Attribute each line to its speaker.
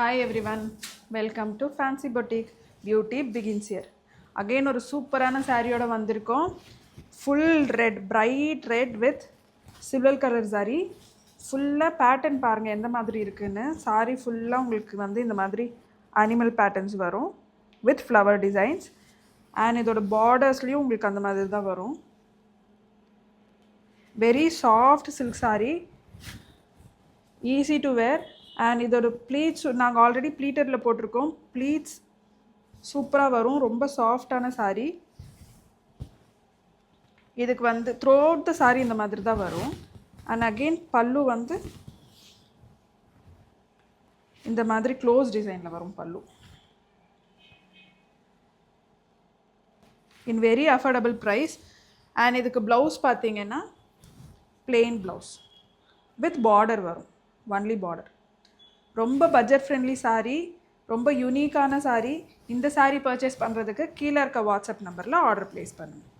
Speaker 1: Hi everyone, welcome to Fancy Boutique. Beauty begins here. Again ஒரு சூப்பரான சாரியோட வந்திருக்கோம். Full red, bright red with silver color saree. ஃபுல்லாக pattern பாருங்கள் எந்த மாதிரி இருக்குன்னு. சாரி ஃபுல்லாக உங்களுக்கு வந்து இந்த மாதிரி அனிமல் பேட்டர்ன்ஸ் வரும் வித் ஃப்ளவர் டிசைன்ஸ். அண்ட் இதோட பார்டர்ஸ்லேயும் உங்களுக்கு அந்த மாதிரி தான் வரும். Very soft silk sari, easy to wear. And இதோட ப்ளீட்ஸ் நாங்கள் ஆல்ரெடி ப்ளீட்டரில் போட்டிருக்கோம். ப்ளீட்ஸ் சூப்பராக வரும், ரொம்ப சாஃப்டான சாரீ. இதுக்கு வந்து த்ரூ அவுட் த சாரீ இந்த மாதிரி தான் வரும். அண்ட் அகெயின் பல்லு வந்து இந்த மாதிரி க்ளோஸ் டிசைனில் வரும் pallu. In very affordable price. And இதுக்கு ப்ளவுஸ் பார்த்தீங்கன்னா பிளெயின் ப்ளவுஸ் வித் பார்டர் வரும், ஒன்லி பார்டர். ரொம்ப பட்ஜெட் ஃப்ரெண்ட்லி சாரீ, ரொம்ப யூனிக்கான சாரீ. இந்த சாரீ பர்ச்சேஸ் பண்ணுறதுக்கு கீழே இருக்க வாட்ஸ்அப் நம்பரில் ஆர்டர் ப்ளேஸ் பண்ணுங்கள்.